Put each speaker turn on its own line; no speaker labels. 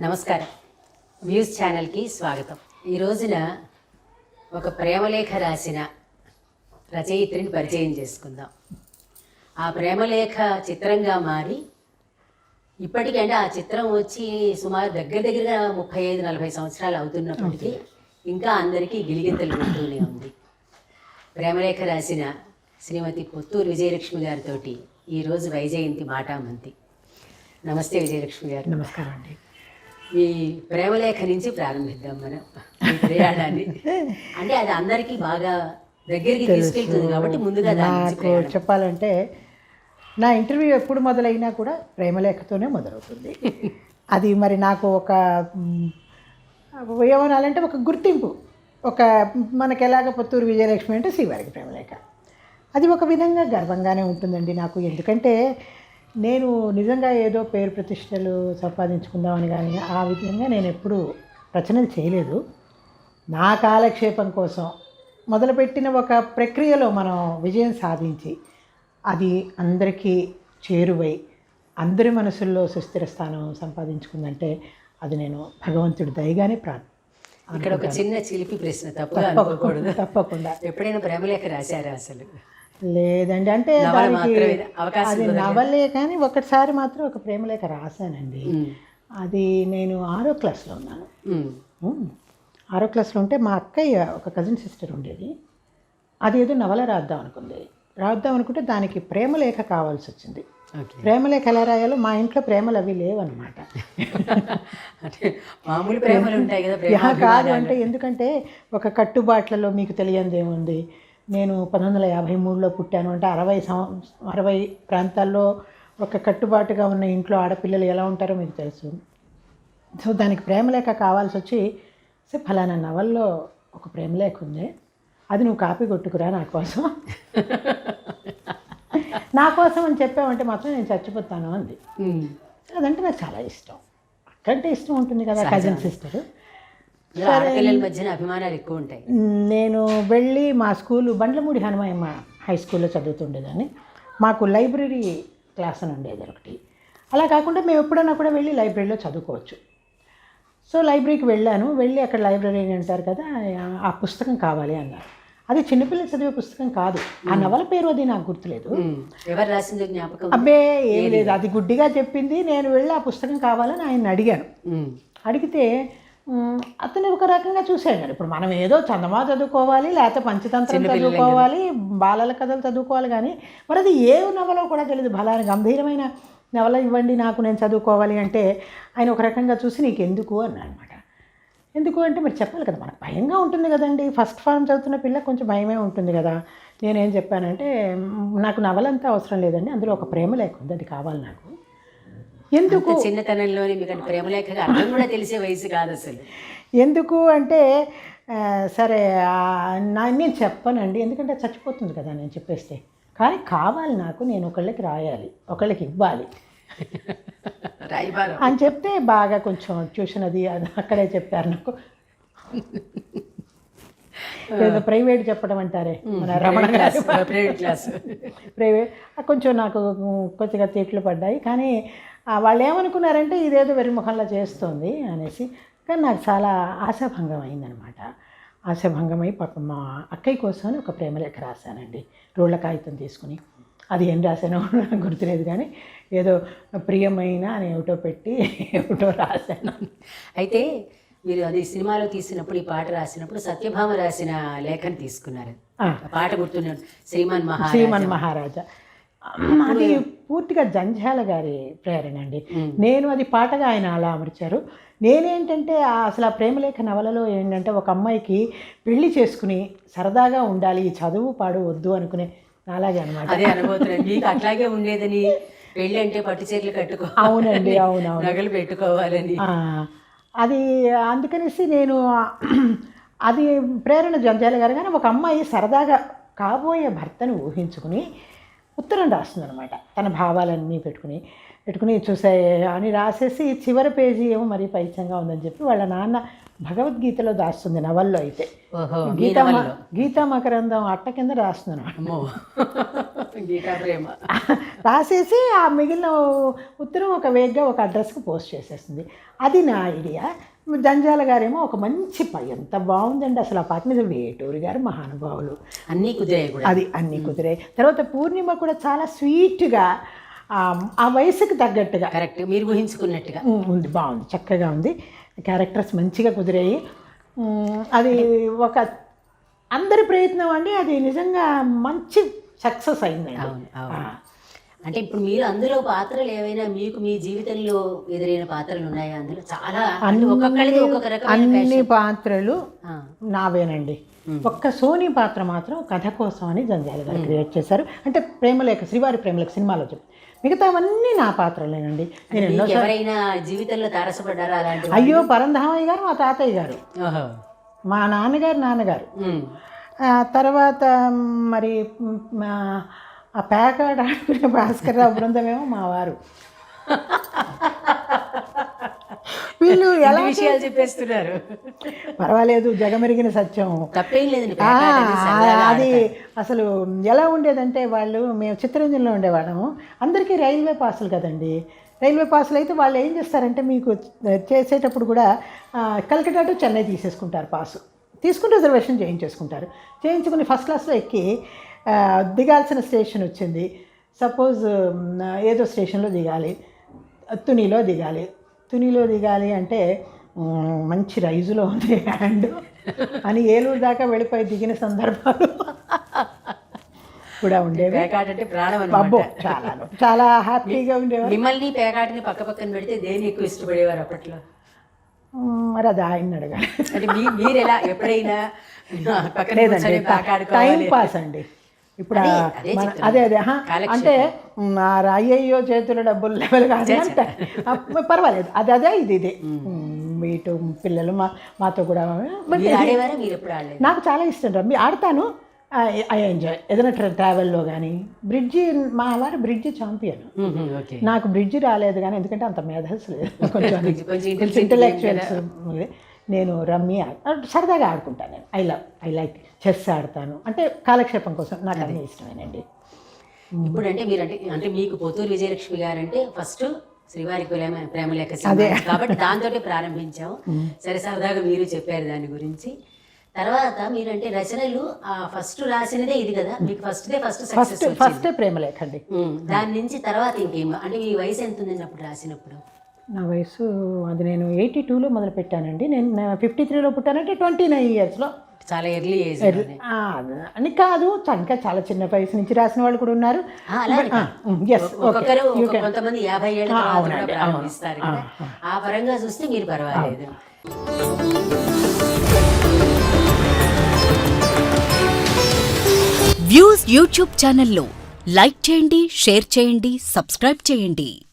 నమస్కారం. వ్యూస్ ఛానల్కి స్వాగతం. ఈ రోజున ఒక ప్రేమలేఖ రాసిన రచయిత్రిని పరిచయం చేసుకుందాం. ఆ ప్రేమలేఖ చిత్రంగా మారి ఇప్పటికంటే ఆ చిత్రం వచ్చి సుమారు దగ్గరగా 35-40 సంవత్సరాలు అవుతున్నప్పటికీ ఇంకా అందరికీ గిలిగింతలు ఉంటూనే ఉంది. ప్రేమలేఖ రాసిన శ్రీమతి పొత్తూరు విజయలక్ష్మి గారితో ఈరోజు వైజయంతి మాటామంతి. నమస్తే విజయలక్ష్మి గారు.
నమస్కారం అండి.
ఈ ప్రేమలేఖ నుంచి ప్రారంభిద్దాం మనం ఈ ప్రయాణాన్ని. అంటే అది అందరికీ బాగా దగ్గరికి తీసుకెళ్తుంది కాబట్టి ముందుగా
నాకు చెప్పాలంటే నా ఇంటర్వ్యూ ఎప్పుడు మొదలైనా కూడా ప్రేమలేఖతోనే మొదలవుతుంది. అది మరి నాకు ఒక ఏమనాలంటే ఒక గుర్తింపు. ఒక మనకి ఎలాగ పొత్తూరు విజయలక్ష్మి అంటే శ్రీవారికి ప్రేమలేఖ, అది ఒక విధంగా గర్వంగానే ఉంటుందండి నాకు. ఎందుకంటే నేను నిజంగా ఏదో పేరు ప్రతిష్టలు సంపాదించుకుందామని కానీ ఆ విధంగా నేను ఎప్పుడూ రచనలు చేయలేదు. నా కాలక్షేపం కోసం మొదలుపెట్టిన ఒక ప్రక్రియలో మనం విజయం సాధించి అది అందరికీ చేరువై అందరి మనసుల్లో సుస్థిర స్థానం సంపాదించుకుందంటే అది నేను భగవంతుడి దయగానే
ఇక్కడ ఒక చిన్న చిలిపి ప్రశ్న,
తప్పకుండా
ఎప్పుడైనా ప్రేమలేఖ రాశారా? అసలు
లేదండి. అంటే అది నవలే కానీ ఒకసారి మాత్రం ఒక ప్రేమలేఖ రాశానండి. అది నేను 6వ క్లాస్లో ఉన్నాను. 6వ క్లాస్లో ఉంటే మా అక్కయ్య ఒక కజిన్ సిస్టర్ ఉండేది. అది ఏదో నవల రాద్దాం అనుకుంటే దానికి ప్రేమలేఖ కావాల్సి వచ్చింది. ప్రేమలేఖ ఎలా రాయాలో మా ఇంట్లో ప్రేమలు అవి లేవన్నమాట.
మామూలు ప్రేమలు ఉంటాయి కదా,
కాదు అంటే ఎందుకంటే ఒక కట్టుబాట్లలో మీకు తెలియంది ఏముంది. నేను 1953లో పుట్టాను అంటే 60 ప్రాంతాల్లో ఒక కట్టుబాటుగా ఉన్న ఇంట్లో ఆడపిల్లలు ఎలా ఉంటారో మీకు తెలుసు. సో దానికి ప్రేమలేఖ కావాల్సి వచ్చి ఫలానా నవల్లో ఒక ప్రేమలేఖ ఉంది, అది నువ్వు కాపీ కొట్టుకురా నా కోసం అని చెప్పామంటే మాత్రం నేను చచ్చిపోతాను అంది. అదంటే నాకు చాలా ఇష్టం. అక్కంటే ఇష్టం ఉంటుంది కదా, కజిన్ సిస్టర్.
మధ్యన అభిమానాలు ఎక్కువ ఉంటాయి.
నేను వెళ్ళి మా స్కూలు బండ్లమూడి హనుమయ్యమ్మ హై స్కూల్లో చదువుతుండేదాన్ని. మాకు లైబ్రరీ క్లాస్ అని ఉండేది ఒకటి. అలా కాకుండా మేము ఎప్పుడైనా కూడా వెళ్ళి లైబ్రరీలో చదువుకోవచ్చు. సో లైబ్రరీకి వెళ్ళి అక్కడ లైబ్రరీ అంటారు కదా, ఆ పుస్తకం కావాలి అన్నారు. అది చిన్నపిల్లలు చదివే పుస్తకం కాదు. ఆ నవల పేరు అది నాకు గుర్తులేదు.
ఎవరు రాసింది జ్ఞాపకం?
అబ్బే ఏం లేదు, అది గుడ్డిగా చెప్పింది. నేను వెళ్ళి ఆ పుస్తకం కావాలని ఆయన అడిగాను. అడిగితే అతను ఒక రకంగా చూశాడు. ఇప్పుడు మనం ఏదో చందమా చదువుకోవాలి, లేకపోతే పంచతంత్రం చదువుకోవాలి, బాలల కథలు చదువుకోవాలి, కానీ మరి అది ఏ నవలో కూడా తెలియదు. బలాన్ని గంభీరమైన నవల ఇవ్వండి నాకు, నేను చదువుకోవాలి అంటే ఆయన ఒక రకంగా చూసి నీకు ఎందుకు అన్నాడు అనమాట. ఎందుకు అంటే మరి చెప్పాలి కదా, మనకు భయంగా ఉంటుంది కదండి. ఫస్ట్ ఫార్మ్ చదువుతున్న పిల్లకి కొంచెం భయమే ఉంటుంది కదా. నేనేం చెప్పానంటే నాకు నవలంతా అవసరం లేదండి, అందులో ఒక ప్రేమలేఖ ఉంది, అది కావాలి నాకు. ఎందుకు?
చిన్నతనంలోనే మీకు ప్రేమలేఖ అర్థం కూడా తెలిసే వయసు కాదు అసలు.
ఎందుకు అంటే సరే నేను చెప్పానండి, ఎందుకంటే చచ్చిపోతుంది కదా నేను చెప్పేస్తే. కానీ కావాలి నాకు, నేను ఒకళ్ళకి రాయాలి, ఒకళ్ళకి ఇవ్వాలి అని చెప్తే బాగా కొంచెం ట్యూషన్ అది అక్కడే చెప్పారు నాకు. ఏదో ప్రైవేట్ చెప్పడం అంటారే, మన రమణ గారు ప్రైవేట్ కొంచెం నాకు కొద్దిగా తిట్లు పడ్డాయి. కానీ వాళ్ళు ఏమనుకున్నారంటే ఇదేదో వెరిముఖంలో చేస్తోంది అనేసి. కానీ నాకు చాలా ఆశాభంగం అయిందనమాట. ఆశాభంగమై పాపం మా అక్కయ్య కోసం ఒక ప్రేమలేఖ రాశానండి, రోళ్ల కాగితం తీసుకుని. అది ఏం రాశానో గుర్తులేదు, కానీ ఏదో ప్రియమైన అని ఏమిటో పెట్టి ఏమిటో రాశాను.
అయితే మీరు అది సినిమాలో తీసినప్పుడు, ఈ పాట రాసినప్పుడు సత్యభామ రాసిన లేఖను తీసుకున్నారు. పాట గుర్తున్న శ్రీమన్ మహారాజా. అది పూర్తిగా జంధ్యాల గారి ప్రేరణ అండి. నేను అది పాటగా ఆయన అలా అమర్చారు. నేనేంటంటే అసలు ఆ ప్రేమలేఖ నవలలో ఏంటంటే ఒక అమ్మాయికి పెళ్లి చేసుకుని సరదాగా ఉండాలి, ఈ చదువు పాడు వద్దు అనుకునే అలాగే అనమాట. అదే అనుభూతి మీకు అట్లాగే ఉండేదని. పెళ్ళి అంటే పట్టు చీరలు కట్టుకో,
అవునండి, అవునవును,
నగలు పెట్టుకోవాలని.
అది అందుకనేసి నేను అది ప్రేరణ జంధ్యాల గారు. కానీ ఒక అమ్మాయి సరదాగా కాబోయే భర్తను ఊహించుకుని ఉత్తరం రాస్తుంది అనమాట, తన భావాలన్నీ పెట్టుకుని చూసే అని రాసేసి చివరి పేజీ ఏమో మరీ పైత్యంగా ఉందని చెప్పి వాళ్ళ నాన్న భగవద్గీతలో దాస్తుంది నవల్లో. అయితే గీతా మకరందం అట్ట కింద రాస్తుంది అనమాట.
గీతా ప్రేమ.
రాసేసి ఆ మిగిలిన ఉత్తరం ఒక వేగ్గా ఒక అడ్రస్కి పోస్ట్ చేసేస్తుంది. అది నా ఐడియా. జంజాల గారేమో ఒక మంచి ఎంత బాగుందండి అసలు ఆ పాట మీద. వేటూరి గారు మహానుభావులు,
అన్నీ కుదిరాయి కూడా.
అది అన్నీ కుదిరాయి. తర్వాత పూర్ణిమ కూడా చాలా స్వీట్గా ఆ వయసుకి తగ్గట్టుగా
కరెక్ట్ మీరు ఊహించుకున్నట్టుగా
ఉంది, బాగుంది, చక్కగా ఉంది. క్యారెక్టర్స్ మంచిగా కుదిరాయి. అది ఒక అందరి ప్రయత్నం అండి, అది నిజంగా మంచి సక్సెస్ అయిందండి.
అవును అవును. అంటే ఇప్పుడు మీరు అందులో పాత్రలు ఏవైనా మీకు మీ జీవితంలో ఎదురైన పాత్రలు ఉన్నాయా అందులో? చాలా ఒక్కొక్కరికి ఒక్కొక్క రకమైన
అన్ని పాత్రలు నావేనండి. ఒక్క సోనీ పాత్ర మాత్రం కథ కోసం అని జంజాల గారు క్రియేట్ చేశారు. అంటే ప్రేమలేఖ, శ్రీవారి ప్రేమలేఖ సినిమాలో చెప్పి మిగతావన్నీ నా పాత్రలేనండి. నేను ఎన్నో
ఎవరైనా జీవితంలో తారసపడ్డారా అలాంటి?
అయ్యో, పరంధామయ్య గారు మా తాతయ్య గారు, మా నాన్నగారు. తర్వాత మరి ఆ పేకాట ఆడుకునే భాస్కర్రావు బృందమేమో మా వారు. వీళ్ళు ఎలా
విషయాలు చెప్పేస్తున్నారు.
పర్వాలేదు, జగమెరిగిన సత్యం,
తప్పేం లేదు.
అది అసలు ఎలా ఉండేదంటే వాళ్ళు, మేము చిత్తరంజన్లో ఉండేవాళ్ళము, అందరికీ రైల్వే పాసులు కదండి. రైల్వే పాసులు అయితే వాళ్ళు ఏం చేస్తారంటే మీకు చేసేటప్పుడు కూడా కలకత్తా టు చెన్నై తీసేసుకుంటారు, పాసు తీసుకుని రిజర్వేషన్ చేయించేసుకుంటారు. చేయించుకుని ఫస్ట్ క్లాస్లో ఎక్కి దిగాల్సిన స్టేషన్ వచ్చింది. సపోజ్ ఏదో స్టేషన్లో దిగాలి, తునిలో దిగాలి అంటే మంచి రైజులో ఉంది హ్యాండ్ అని ఏలూరు దాకా వెళ్ళిపోయి దిగిన సందర్భాలు కూడా ఉండేవి.
పేకాట అంటే ప్రాణం
అబ్బో, చాలా హ్యాపీగా ఉండేవారు.
మిమ్మల్ని పేకాటని పక్కన పెడితే దేన్ని ఎక్కువ ఇష్టపడేవారు అప్పట్లో?
మరి అది ఆయన అడగాలి.
అంటే మీరు ఎలా ఎప్పుడైనా
టైం పాస్ అండి. ఇప్పుడు అదే అంటే అయ్యయ్యో చేతుల డబ్బులు లెవెల్ కాదు అంటే పర్వాలేదు, అదే ఇదే ఇటు పిల్లలు మాతో కూడా. నాకు చాలా ఇష్టం రమ్మి, ఆడతాను, ఐ ఎంజాయ్. ఏదైనా ట్రావెల్లో కానీ బ్రిడ్జి, మా వారు బ్రిడ్జి ఛాంపియన్. నాకు బ్రిడ్జి రాలేదు కానీ, ఎందుకంటే అంత మేధస్ లేదు, కొంచెం ఇంటలెక్చువల్స్. నేను రమ్మీ సరదాగా ఆడుకుంటాను. నేను ఐ లైక్ చెస్ ఆడతాను, అంటే కాలక్షేపం కోసం. నాకు అన్నీ ఇష్టమేనండి.
ఇప్పుడు అంటే మీరు అంటే మీకు పోతూరు విజయలక్ష్మి గారు అంటే ఫస్ట్ శ్రీవారి ప్రేమలేఖ కాబట్టి దాంతో ప్రారంభించాము. సరే, సరదాగా మీరు చెప్పారు దాని గురించి. తర్వాత మీరంటే రచనలు ఫస్ట్ రాసినదే ఇది కదా, మీకు ఫస్ట్
ప్రేమలేఖ అండి.
దాని నుంచి తర్వాత ఇంకేం? అంటే మీ వయసు ఎంత ఉందండి అప్పుడు రాసినప్పుడు?
నా వయసు అది నేను 82లో మొదలు పెట్టానండి. నేను 53లో పుట్టానంటే 29 ఇయర్స్లో.
చాలా ఎర్లీ ఏజ్
అని కాదు, ఇంకా చాలా చిన్న వయసు నుంచి రాసిన వాళ్ళు కూడా ఉన్నారు.
కొంతమంది 50 ఏళ్ళ ప్రారంభిస్తారు కదా, ఆ పరంగా చూస్తే మీరు పర్వాలేదు.
వ్యూస్ యూట్యూబ్ ఛానల్లో లైక్ చేయండి, షేర్ చేయండి, సబ్స్క్రైబ్ చేయండి.